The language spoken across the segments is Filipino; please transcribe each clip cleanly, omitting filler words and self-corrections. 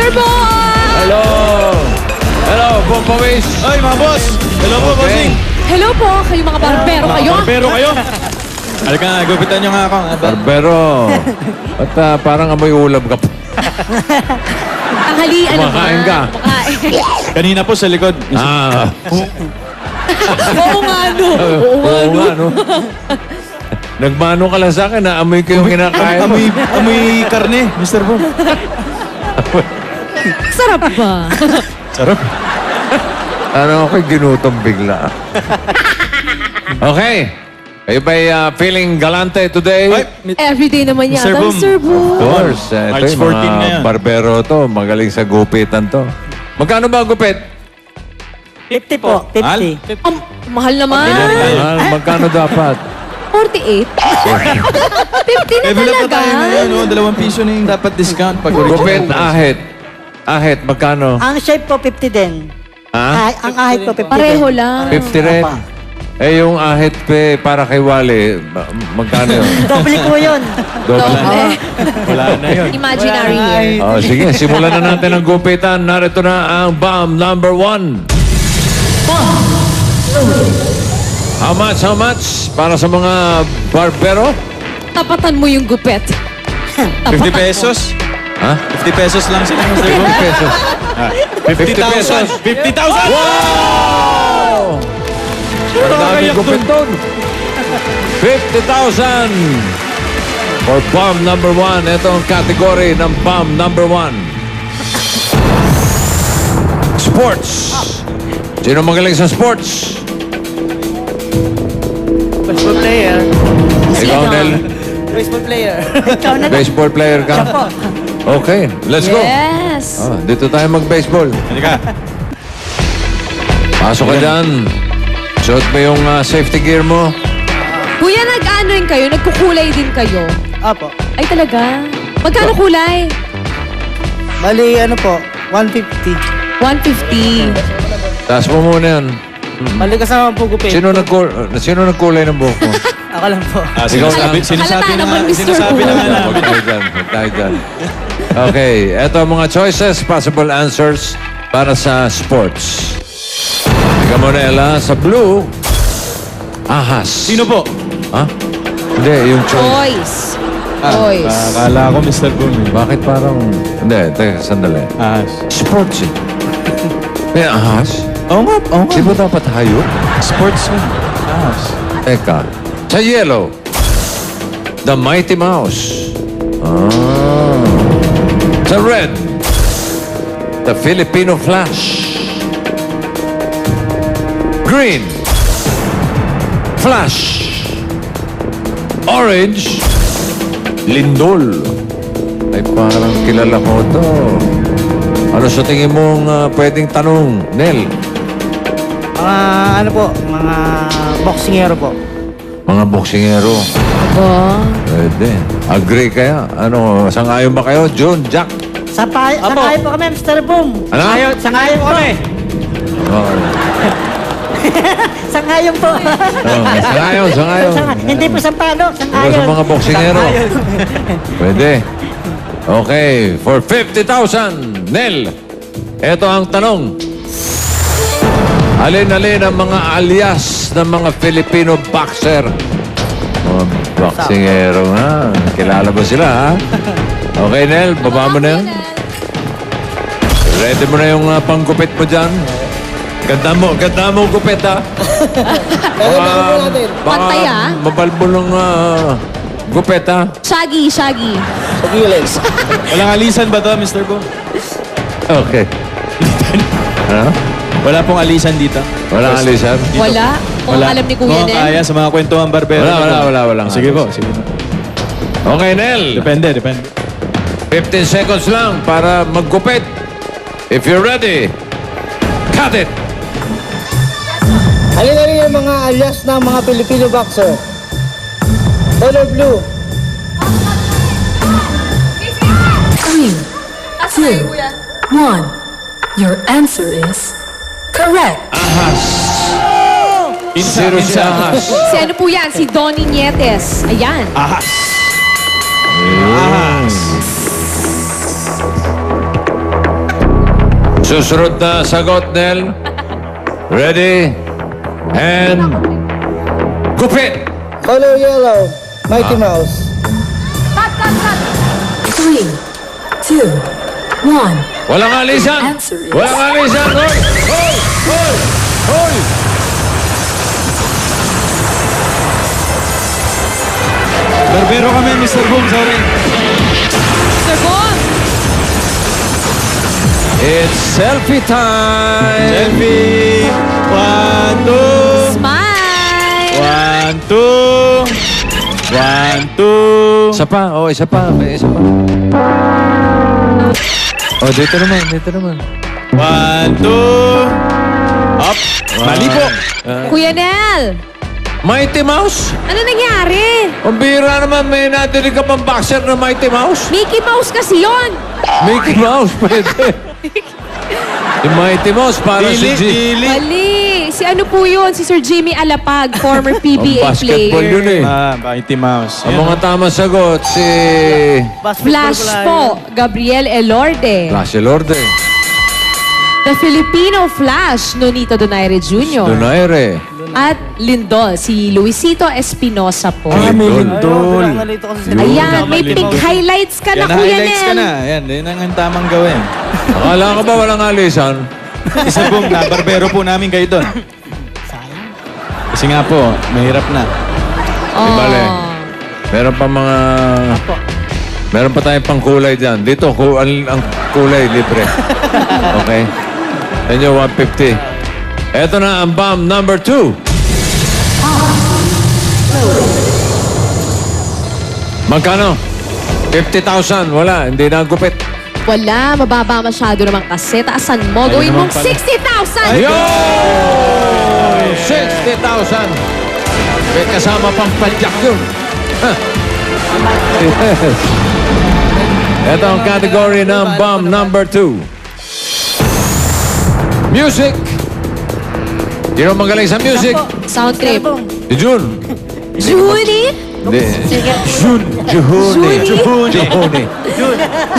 Sir Boy! Hello! Hello, Pompawis! Ay, mga boss! Hello po, bossing! Hello po, kayo mga barbero kayo. Barbero kayo? Halika nga, gupitan nyo nga ako. Barbero! At parang amoy ulam ka pa. Tanghalian naman. Kumakain ka. Kumakain. Kanina po sa likod. Oo nga, no. Oo nga, no? Nagmano ka lang sa akin, amoy ko yung kinakain mo. Amoy karne, Mr. Bo. Sarap ba? Sarap. Ano ako'y ginutom bigla. Okay. Kayo ba'y feeling galante today? Ay, Everyday naman Mr. yata, Boom. Sir Of Boy. course. Ito March yung 14 na mga yan. barbero to. Magaling sa gupitan to. Magkano ba ang gupit? 50 po, 50. Mahal naman. Magkano dapat? 48. 50 na level up na talaga. tayo ngayon. No? 2 piso na yung dapat discount pag Gupit, original. ahit. Ahit, magkano? Ang shape po, 50 din. Ha? Ang ahit po, 50 Pareho din. lang. 50 rin? Apa. Eh, yung ahit para kay Wally, magkano yun? Doble po yun. Doble. Wala na yun. Imaginary here. Oh, sige, simulan na natin ang gupitan. Narito na ang bomb number 1. How much? Para sa mga barbero? Tapatan mo yung gupet. 50 pesos? Ha? 50 pesos lang sila, Mr. Bo. 50 pesos. 50,000! 50,000! Wow! Ang daming gupit doon. 50,000 for bomb number 1. Ito ang category ng bomb number 1. Sports. Sino magaling sa sports? Baseball player. Ikaw, Nel. Baseball player. Ikaw na lang. Baseball player ka? Siya po. Okay, let's go. Yes. Dito tayo mag-baseball. Halika. Pasok ka dyan. Suot mo yung safety gear mo. Kuya, nag-ano kayo? Nagkukulay din kayo? Apo. Ay, talaga? Magkano kulay? Bali, ano po, 150. 150. Taas mo muna yan. Bali kasama po gupit. Sino nagkulay ng buhok mo? Ako lang po. Sinasabi Halata na naman, nga. Mr. Sinasabi na nga Huwag namin. tayo dyan. Huwag tayo dyan. Okay, eto ang mga choices, possible answers para sa sports. Ika mo, Nela, sa blue, ahas. Sino po? Ha? Hindi, yung choice. Choice. Choice. Akala ko, Mr. Bo. Bakit parang... Hindi, teka, sandali. Sports eh. May ahas? Oo nga, oo nga. Di ba dapat hayop? Sports yun. Teka. Sa yellow, the Mighty Mouse. Sa red, the Filipino Flash. Green, Flash. Orange, Lindol. Ay, parang kilala ko to. Ano sa tingin mong pwedeng tanong, Nel? Mga, ano po, mga boxingero po. Mga boksingero. Aba. Pwede. Agree kaya? Ano, sangayon ba kayo? June, Jack? Sangayon po kami, Mr. Boom. Ano? Sangayon po kami. Oh, Sangayon po. sangayon. Hindi po sampalo, Ikaw sa sangayon. mga boksingero. Pwede. Okay, for 50,000, Nel, ito ang tanong. Alin-alin ang mga alias ng mga Filipino boxer? Mga boksingero nga. Kilala ba sila, ha? Okay, Nel, baba mo na yan. Ready mo na yung panggupit mo dyan? Ganda mo gupit, ha? Pantay, ah. Mabalbo ng gupit, ha? Shaggy. Walang alisan ba to, Mr. Bo? Okay. Ano? Wala pong alisan dito. Walang alisan? Wala. Kung alam ni Kuya Kung Nel. kaya sa mga kwentuhan barbero. Walang Sige po, alisan. sige po. Okay, Nel. Depende. 15 seconds lang para maggupit. If you're ready, cut it! Alin-alin yung mga alias ng mga Filipino boxer. Color blue. 3, 2, 1. Your answer is correct. Ahas. Zero si Ahas. Si ano po yan? Si Donnie Nietes. Ayan. Ahas. Susunod na sagot, Nel. Ready? And... Gupit! Color yellow, Mighty Mouse. 3, 2, 1. Walang alisan! Answer is- Walang alisan! Hoy! Hoy! Hoy! Hoy! Barbero kami, Mr. Boom. Sorry. Sir Boom! It's selfie time! Selfie. 1, 2. Smile! 1, 2. 1, 2. Isa pa. Oh, isa pa. May isa pa. Oh, dito naman. Dito naman. 1, 2. Up. Mali po. Kuya Nel! Mighty Mouse? Ano nangyari? Ang bihira naman, may natinig ka pang boxer na Mighty Mouse? Mickey Mouse kasi yon. Mickey Mouse, pwede. Si Mighty Mouse, para si Dili, G. dili. Mali. Si ano po yun? Si Sir Jimmy Alapag, former PBA Ang basketball player. yun eh. Mighty Mouse. Ang mga tamang sagot, si... Flash po, Gabriel Elorde. Flash Lorde. The Filipino Flash, Nonito Donaire Jr. Donaire. At Lindol, si Luisito Espinosa po. Lindol. Ayan, may pink highlights ka na, Yan, Kuya highlights ka Nel. na. Yan, yan ang tamang gawin. Akala ka ba walang alisan? Mr. Boom, barbero po namin kayo doon. Kasi nga po, mahirap na. Di bale. Meron pa mga... Meron pa tayong pangkulay dyan. Dito, ang kulay, libre. Okay? Yan yung 150. Eto na ang bomb number 2. Magkano? 50,000. Wala, hindi na ang gupit. Wala, mababa masyado naman kasi. Taasan mo, gawin naman mong pala. 60,000! Yo! 60,000. May kasama pang padyak yun. Huh. Yes. Ito ang category ng bomb number 2. Music. Sino magaling sa music? Sound trip. Si Jun. Juni? Hindi. Jun. Juhuni. Juni? Juhuni.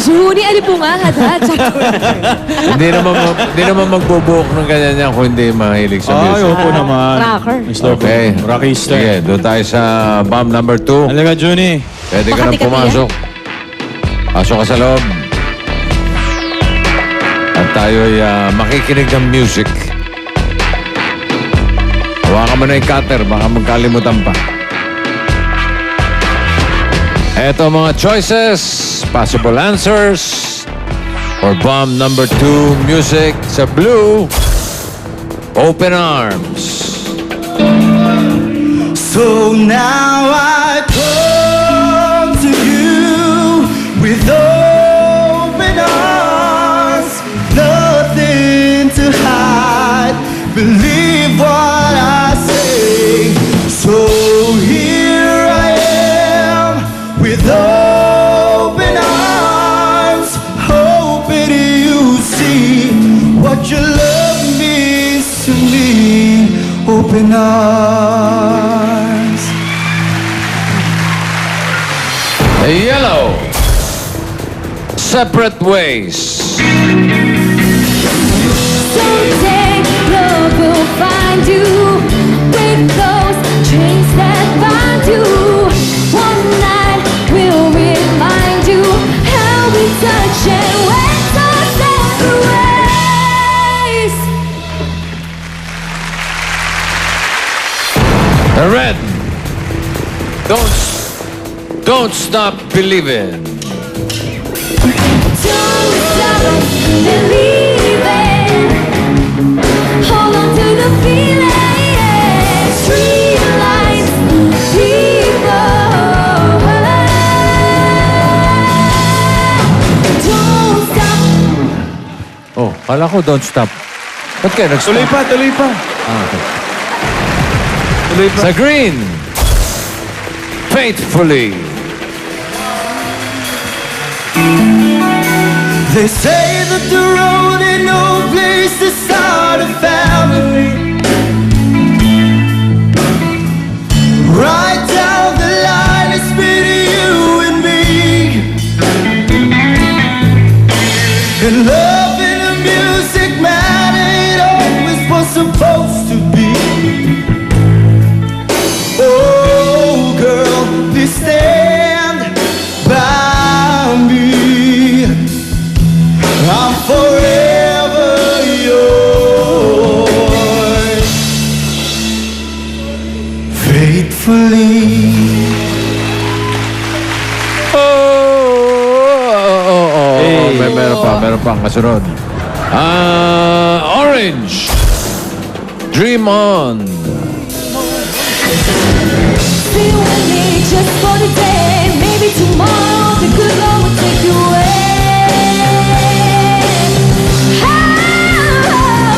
Juni, ano po nga, hadad? Hindi naman magbubuhok ng ganyan yan kung hindi mahilig sa Ay, music. opo naman. Rocker. Mr. Okay. Boom. Rockista. Sige, doon tayo sa bomb number 2. Alaga, Juni. Pwede ka nang Makati ka, pumasok. Pasok ka sa loob. At tayo'y makikinig ng music. Hawakan mo na yung cutter, baka magkalimutan pa. Eto mga choices, possible answers for bomb number 2, music sa blue. Open arms. So now I come to you with open arms, nothing to hide. Believe what I say. So here I am with open arms, hoping you see what your love means to me. Open arms. Yellow. Separate ways. Someday love will find you with those chains that bind you. One night will remind you how we touch and went our separate ways. Red. Don't stop believing. Don't stop believing. Hold on to the feeling. Street lights, people. Don't stop. Oh, kala ko don't stop. Ba't kayo nag-stop? Tuloy pa, tuloy pa. Tuloy pa. Sa green. Faithfully. They say that the road ain't no place to start a family. Right down the line, it's been you and me. And love and the music faithfully. Meron pa ang kasunod. Orange. Dream on. Stay with me just for today. Maybe tomorrow the good Lord will take you away.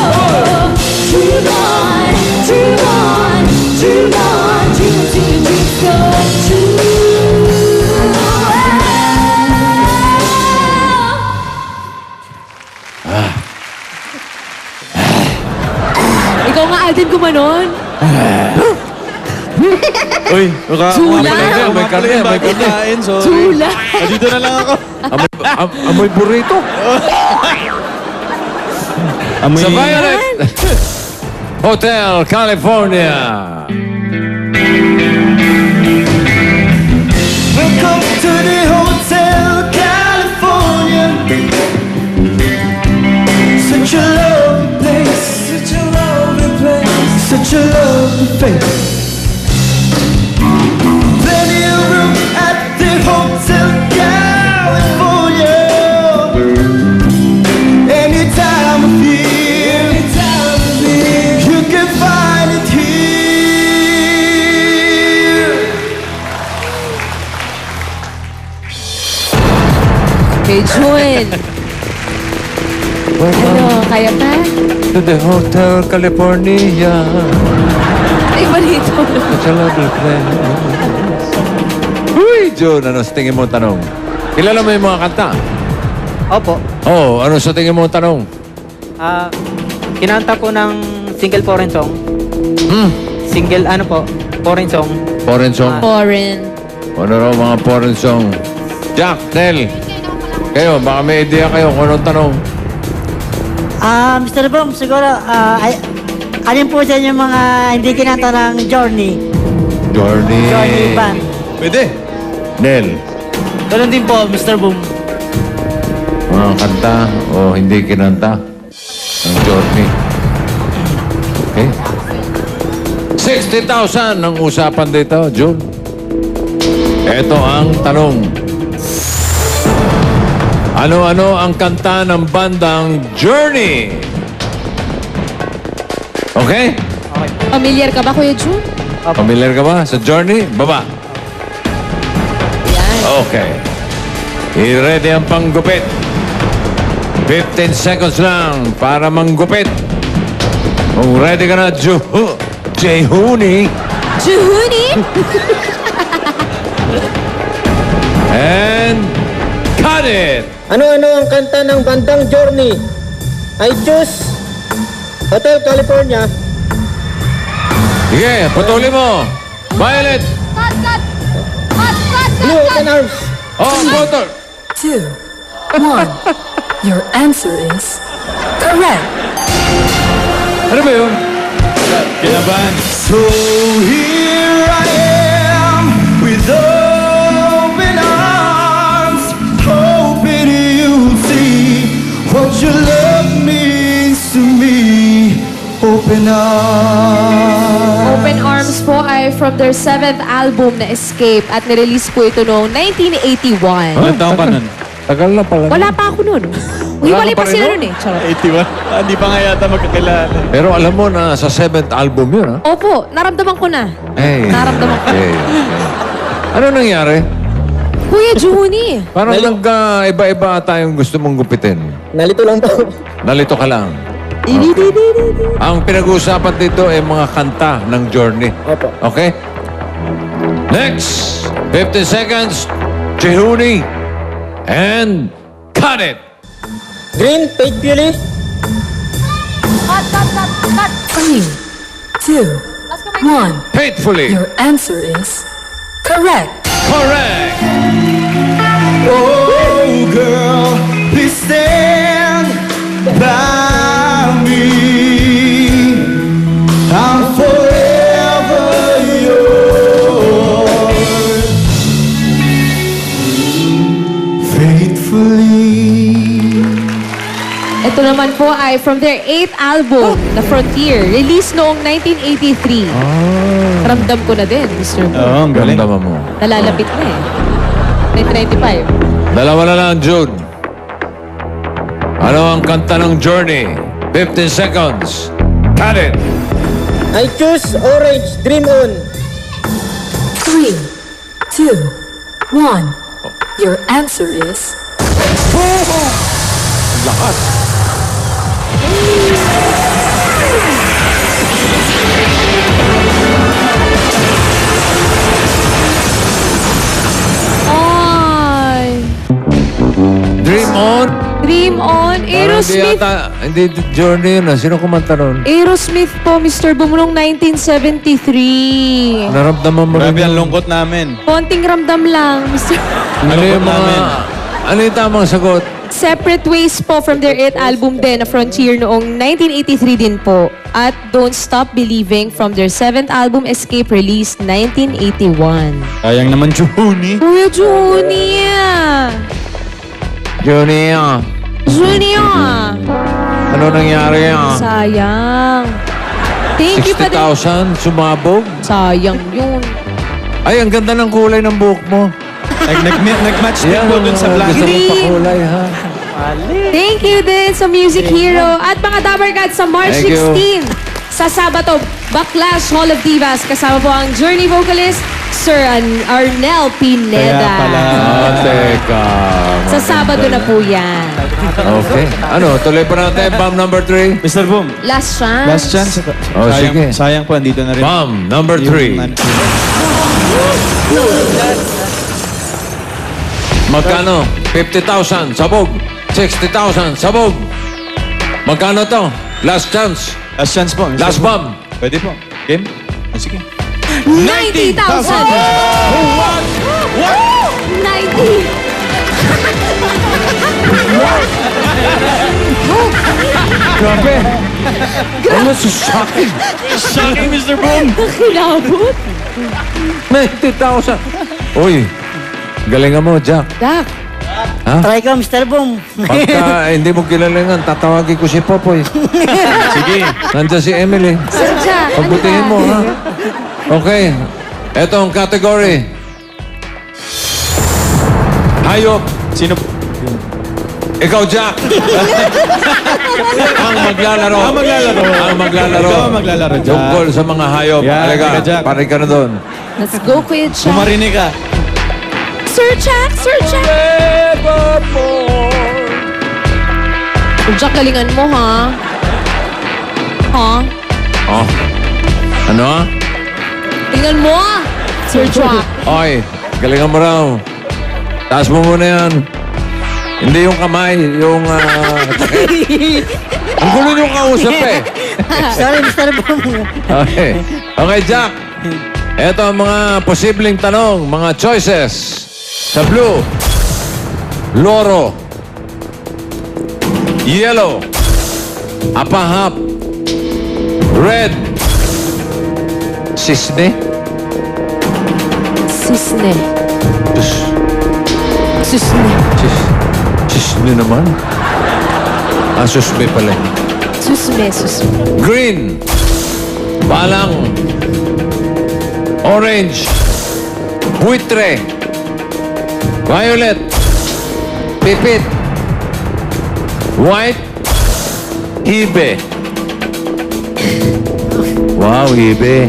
Oh, dream on, dream on, dream on, dream till your dreams come true. Ikaw nga, Alden, gumanon. Uy, Chula. May karne. kain, sorry. Chula. Dito na lang ako. Amoy burrito. Amoy... Sa Violet Hotel, California. Welcome to the Hotel California. Such a lovely place, such a lovely place, such a lovely place. Plenty of room at the Hotel California. Any time of year, you can find it here. Kay June. Ano, kaya pa? To the Hotel California. Ay, ba dito? Such a lovely place. Uy, June, ano sa tingin mo tanong? Kilala mo yung mga kanta? Opo. Oo, ano sa tingin mo tanong? Kinanta ko ng single foreign song. Single ano po? Foreign song. Foreign song? Foreign. Ano raw mga foreign song? Jack, Nel. Kayo, baka may idea kayo kung anong tanong. Mr. Boom, siguro, alin po sa inyo mga hindi kinanta ng Journey? Journey. Journey Band. Pwede. Nel, Ganun din po, Mr. Boom. mga kanta o hindi kinanta ng Journey. Okay? 60,000 ang usapan dito, June. Ito ang tanong. Ano-ano ang kanta ng bandang Journey? Okay? Familiar ka ba, Kuya June? Familiar ka ba sa Journey? Baba. Yan. Okay. I-ready ang panggupit. 15 seconds lang para manggupit. Kung ready ka na, Jehuni. Juhuni? And cut it! Ano-ano ang kanta ng bandang Journey? I choose Hotel California. Sige, patuloy mo. Violet. Blue Open Arms. Oh, motor. 2, 1. Your answer is correct. Ano ba yun? Kinabahan. So here I am with open arms, hoping you see what your love means to me. Open arms. Open Arms po ay from their 7th album na Escape at nirelease po ito noong 1981. Ilan taon ka nun? Tagal na pala. Wala pa ako nun. Hiwalay ka pa pa rin sila nun? nun eh. Charot. 81. Hindi pa nga yata magkakilala. Pero alam mo na sa 7th album yun, ha? Opo, naramdaman ko na. Hey. Naramdaman ko. Hey. Ano nangyari? Kuya Juni. Parang nagka-iba-iba tayong gusto mong gupitin. Nalito lang daw. Nalito ka lang. Ang pinag-uusapan dito ay mga kanta ng Journey. Opo. Okay? Next, 50 seconds, Jehuni, and cut it! Green, faithfully. 3, 2, 1. Faithfully. Your answer is correct. Correct! Oh, girl, please stand by me. I'm forever yours, faithfully. Ito naman naman po ay from their 8th album, na Frontier, released noong 1983. Ramdam ko na din, Mr. Boom. Oo, ang galing. Ramdaman mo. Nalalapit na eh. 1995. Dalawa na lang, June. Ano ang kanta ng Journey? 15 seconds. Cut it! I choose Orange, Dream On. 3, 2, 1. Your answer is Lakas. Ay! Dream On. Dream On, Aerosmith. Hindi Journey yun. Sino kumanta nun? Aerosmith po, Mr. Boom, noong 1973. Naramdaman mo rin. Grabe ang lungkot namin. Konting ramdam lang, Mr. Ano yung lungkot mga... namin. Ano yung tamang sagot? Separate Ways po from their 8th album din, na Frontier, noong 1983 din po. At Don't Stop Believing from their 7th album, Escape, released 1981. Sayang naman, Juni. Kuya Junia! Journey. Junia! Ano nangyari yan? Sayang. Thank you pa din. 60,000 sumabog? Sayang yun. Ay, ang ganda ng kulay ng buhok mo. Nag-match din po dun sa Gusto blanket. mong Green. pakulay, ha? Thank you din sa Music Hero at mga Dabarkad sa March Thank you. 16 sa Sabado, Backlash Hall of Divas. Kasama po ang Journey vocalist, Sir Arnel Pineda. Kaya pala. Teka. Sa Sabado na po yan. Okay. Ano, tuloy pa natin. Bomb number 3. Mr. Boom, Last chance. last chance. Oh, sayang, sige. sayang po, andito na rin. Bomb number Yung 3. Magkano? 50,000. Sabog. 60,000. Sabog. Magkano to? Last chance. Last chance po. Mr. Last Boom. bomb. Pwede po. Game? Ah, sige. 90,000! What? 90! Grabe. Ano sa shocking? Shocking, Mr. Boom! Kilabot. 90,000. Uy. Galingan mo, Jack. Dak, Try ko, Mr. Boom. Pagka hindi mo kilalingan, tatawagin ko si Popoy. Sige. Nandiyan si Emily. Sir Jack, ano Pagbutihin ba? mo, ha? Okay. Ito ang category. Hayop. Sino? Ikaw, Jack. Ang maglalaro. Ang maglalaro. Ang maglalaro. Ikaw ang maglalaro, Jack. Tungkol sa mga hayop. Yan, Halika, halika, Jack. pare ka na doon. Let's go, Kuya Jack. Pumarinig ka. Sir Jack, Sir Jack. Sir Jack, galingan mo, ha? Ha? Oh. Ano? Tingnan mo, ah. Sir Jack. Oy, galingan mo raw. Taas mo muna yan. Hindi yung kamay, yung takip. Ang gulo yung kausap eh. Sorry, Mr. Boom. Okay. Okay, Jack. Ito ang mga posibleng tanong, mga choices. Sa blue, loro. Yellow, apahap. Red, sisne. Sisne. Sus, Sisne. sisne naman. Ah, susme pala. Susme, susme. Green, balang. Orange, buitre. Violet, pipit. White, ibe. Wow, ibe.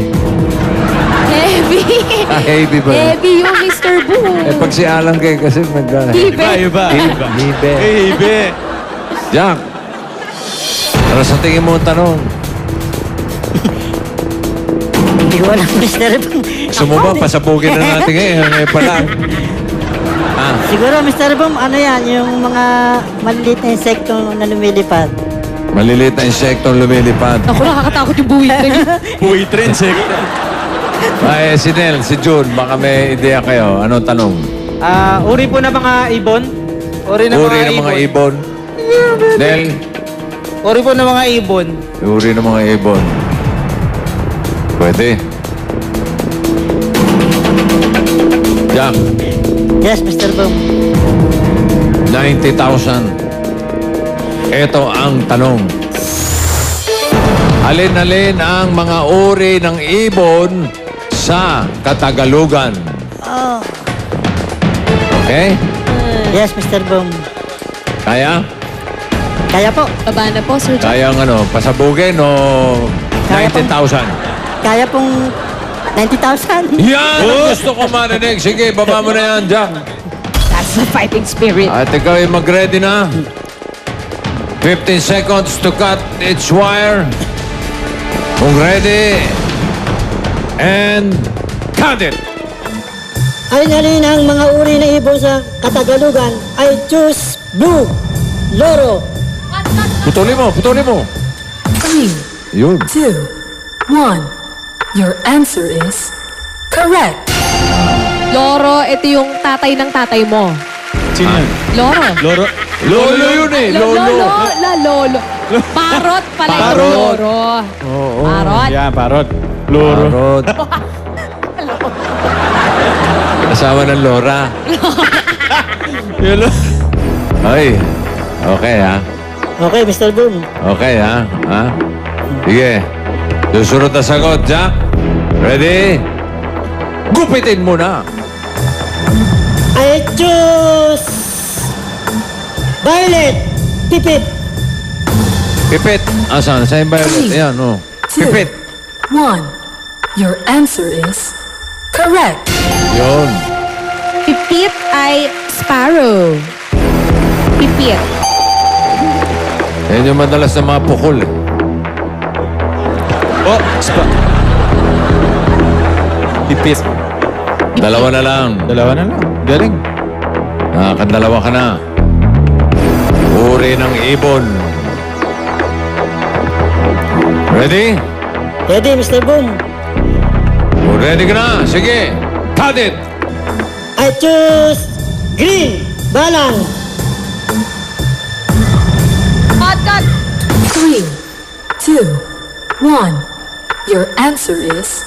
Heavy. Ah, heavy ba? Heavy yung Mr. Boom. Eh, pag si Alan kay kasi Ibe. Iba. Ibe. Hey, Ibe. Jack, ano sa tingin mo ang tanong? Hindi ko alam, Mr. Boom. Gusto mo ba pasabugin na natin ngayon? Ngayon pa lang. Ah, Siguro, Mr. Boom, ano yan, yung mga maliliit na insekto na lumilipad. maliliit na insektong lumilipad. Ako, nakakatakot yung buwitre. Buitre, insect. Ay, si Nel, si June, baka may ideya kayo. Anong tanong? Uri po na mga ibon. Uri na Uri mga ng mga ibon. ibon. Nel, Uri po na mga ibon. uri ng mga ibon. Pwede. Jack, Yes, Mr. Boom. 90,000. Ito ang tanong. Alin-alin ang mga uri ng ibon sa Katagalugan? Oh. Okay? Yes, Mr. Boom. Kaya? Kaya po. Baba na po, Sir Jack. Kaya ang ano, pasabugin o Kaya 90,000? Kaya pong 90,000. Yan ang gusto ko marinig. Sige, baba mo na yan, Jack. That's the fighting spirit. At ikaw ay mag-ready na. 15 seconds to cut each wire. Kung ready. And cut it. Alin-alin ang mga uri ng ibon sa Katagalugan? I choose blue. Loro. Putulin mo, putulin mo. 3, Yun. 2, 1. Your answer is correct. Loro, ito yung tatay ng tatay mo. Sino yan? Loro. Loro. Lolo yun eh. Lolo. Lolo. Parot pala yung Parot. loro. Oo. Parot. Yan, parot. Loro. Parot. Asawa ng Lora. Yelo. Ay. Okay ha. Okay, Mr. Boom. Okay ha. Ha? Sige. Susunod na sagot, Jack. Ready? Gupitin mo na. I choose violet. Pipit. Pipit. Asan? Saan yung violet? Ayan, oh. 2, Pipit. 1. Your answer is correct. Yun. Pipit ay sparrow. Pipit. Yan yung madalas na mga pukul eh. Oh, Pipit. Dalawa na lang. Dalawa na lang. Galing. Nakakadalawa ka na. Uri ng ibon. Ready? Ready, Mr. Boom. Oh, ready ka na? Sige. Cut it. I choose green. Balang. Cut. 3, 2, 1. Your answer is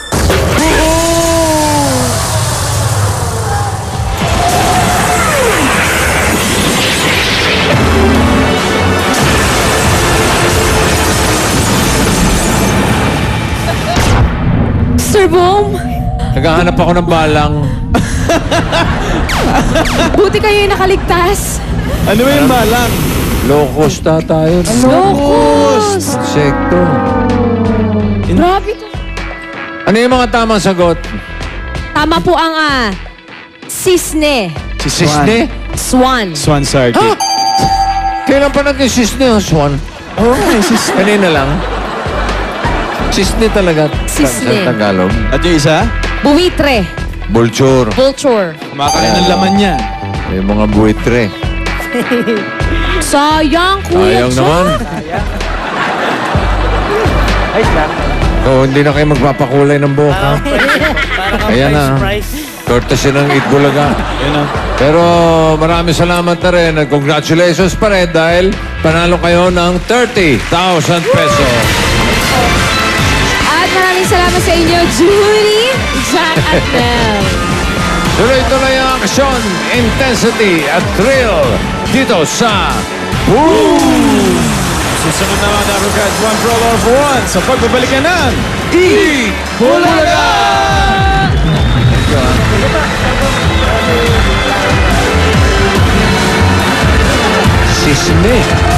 Sir Boom, Naghahanap ako ng balang. buti kayo yung nakaligtas. Ano ba yung balang? Locust na tayo. Locust! Insekto. Grabe to. Ano yung mga tamang sagot? Tama po ang sisne. Si Sisne? Swan. Swan Sarky. Ha? Kailan pa natin Sisne o Swan? Oo, Sisne. Kanina lang. Sisne talaga. Sisne. Sa Tagalog. At yung isa, Buwitre. Vulture. Vulture. kumakain ng laman niya. Yung mga buitre. Sayang, Kuya Sayang Jack. naman. Ay, lang. Oo, hindi na kayo magpapakulay ng buhok, ha? Ayan na. Courtesy ng Itbulaga. Yun o. Pero maraming salamat na rin at congratulations pa rin dahil panalo kayo ng 30,000 pesos. At maraming salamat sa inyo, Julie, Jack at Mel. Tuloy-tuloy ang aksyon, intensity at thrill dito sa Boom! Susunod na mga Dabber Guys, one pro or for one sa pagbabalikan ng Itbulaga! Thank you, ha? Sisne.